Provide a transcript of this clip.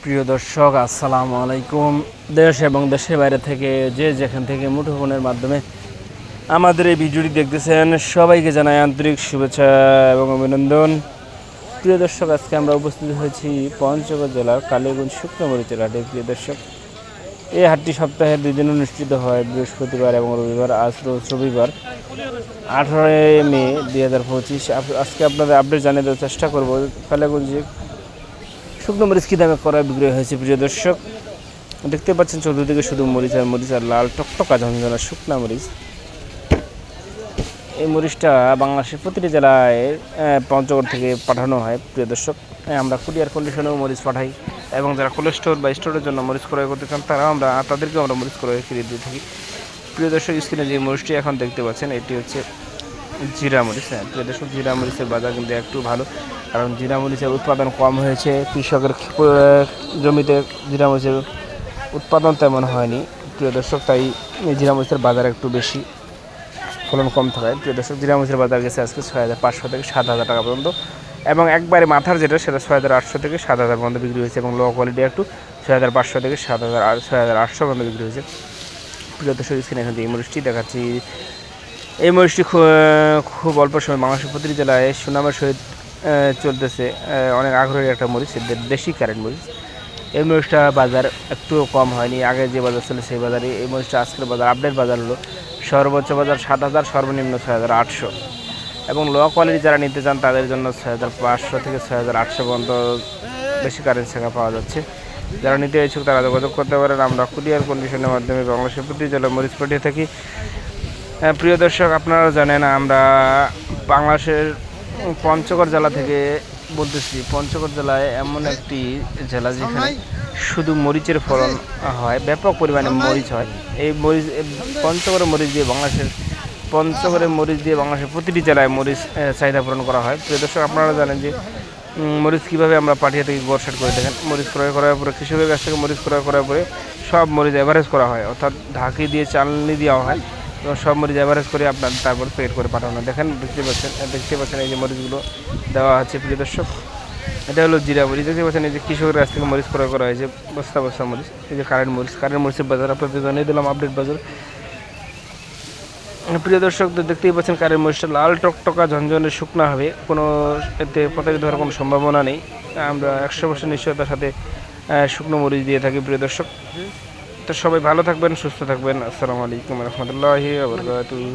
প্রিয় দর্শক, আসসালামু আলাইকুম। দেশ এবং দেশের বাইরে থেকে যে যেখান থেকে মুঠোফোনের মাধ্যমে আমাদের এই ভিডিওটি দেখতেছেন, সবাইকে জানাই আন্তরিক শুভেচ্ছা এবং অভিনন্দন। প্রিয় দর্শক, আজকে আমরা উপস্থিত হয়েছি পঞ্চগড় জেলার কালীগঞ্জ শুকনো মরিচের হাটে। প্রিয় দর্শক, এই হাটটি সপ্তাহে 2 দিন অনুষ্ঠিত হয়, বৃহস্পতিবার এবং রবিবার। আজ রোজ রবিবার 18 মে 2025। আজকে আপনাদের আপডেট জানিয়ে দেওয়ার চেষ্টা করব কালীগঞ্জে শুকনো মরিচ কী দামে করা বিক্রি হয়েছে। প্রিয় দর্শক, দেখতে পাচ্ছেন চতুর্দিকে শুধু মরিচ আর মরিচ আর লাল টকটকা ঝনঝনা শুকনা মরিচ। এই মরিচটা বাংলাদেশের প্রতিটি জেলায় পঞ্চগড় থেকে পাঠানো হয়। প্রিয় দর্শক, আমরা কুরিয়ার কন্ডিশনেও মরিচ পাঠাই এবং যারা কোল্ড স্টোর বা স্টোরের জন্য মরিচ ক্রয় করতে চান তাদেরকেও আমরা মরিচ ক্রয় ফিরিয়ে দিয়ে থাকি। প্রিয় দর্শক, স্ক্রিনে যে মরিচটি এখন দেখতে পাচ্ছেন এটি হচ্ছে জিরা মরিচ। হ্যাঁ প্রিয় দর্শক, জিরা মরিচের বাজার কিন্তু একটু ভালো, কারণ জিরা মরিচের উৎপাদন কম হয়েছে। কৃষকের জমিতে জিরা মরিচের উৎপাদন তেমন হয়নি। প্রিয় দর্শক, তাই জিরা মরিচের বাজার একটু বেশি, ফলন কম থাকায় প্রিয় দর্শক জিরা মরিচের বাজার গেছে আজকে 6,500 থেকে 7,000 টাকা পর্যন্ত, এবং একবারে মাথার যেটা সেটা 6,800 থেকে 7,000 পর্যন্ত বিক্রি হয়েছে, এবং লো কোয়ালিটি একটু 6,500 থেকে 6,800 পর্যন্ত বিক্রি হয়েছে। প্রিয় দর্শক, স্ক্রিনে এখান থেকে এই মরিচটি দেখাচ্ছি। এই মরিচটি খুব অল্প সময় বাংলাদেশের প্রতিটি জেলায় সুনামের সহিত চলতেছে। অনেক আগ্রহী একটা মরিচ, দেশি কারেন্ট মরিচ। এই মরিচটা বাজার একটু কম হয়নি, আগে যে বাজার ছিল সেই বাজারে এই মরিচটা আজকের বাজার আপডেট বাজার হলো সর্বোচ্চ বাজার 7,000, সর্বনিম্ন 6,800, এবং লো কোয়ালিটি যারা নিতে চান তাদের জন্য 6,500 থেকে 6,800 পর্যন্ত বেশি কারেন্ট শেখা পাওয়া যাচ্ছে। যারা নিতে ইচ্ছুক তারা যোগাযোগ করতে পারেন। আমরা কুরিয়ার কন্ডিশনের মাধ্যমে বাংলাদেশের প্রতি জেলায় মরিচ পাঠিয়ে থাকি। প্রিয় দর্শক, আপনারা জানেন আমরা বাংলাদেশের পঞ্চগড় জেলা থেকে বলতেছি। পঞ্চগড় জেলায় এমন একটি জেলা যেখানে শুধু মরিচের ফলন হয়, ব্যাপক পরিমাণে মরিচ হয়। এই মরিচ পঞ্চগড়ের মরিচ দিয়ে বাংলাদেশের প্রতিটি জেলায় মরিচ চাহিদা পূরণ করা হয়। প্রিয় দর্শক, আপনারা জানেন যে মরিচ কীভাবে আমরা পাঠিয়ে থাকি গড় করে দেখেন। মরিচ ক্রয় করার পরে, কৃষকের কাছ থেকে মরিচ ক্রয় করার পরে সব মরিচ অ্যাভারেজ করা হয়, অর্থাৎ ঢাকি দিয়ে চালনি দেওয়া হয় এবং সব মরিচ অ্যাভারেজ করে আপনার তারপর প্যাকেট করে পাঠানো হয়। দেখেন, দেখতে পাচ্ছেন এই যে মরিচগুলো দেওয়া আছে। প্রিয় দর্শক, এটা হলো জিরা মরিচ। দেখতে পাচ্ছেন এই যে কৃষকের কাছ থেকে মরিচ ক্রয় করা হয়েছে, বস্তা বস্তা মরিচ। এই যে কারেন্ট মরিচের বাজার আপনাদের জানিয়ে দিলাম, আপডেট বাজার। প্রিয় দর্শক, দেখতেই পাচ্ছেন কারেন্ট মরিচটা লাল টকটকা ঝনঝনে শুকনা হবে, কোনো এতে প্রতারিত হওয়ার কোনো সম্ভাবনা নেই। আমরা 100% নিশ্চয়তার সাথে শুকনো মরিচ দিয়ে থাকি। প্রিয় দর্শক, তো সবাই ভালো থাকবেন, সুস্থ থাকবেন। আসসালামু আলাইকুম রহমতুল্লাহি ওয়া বারাকাতুহু।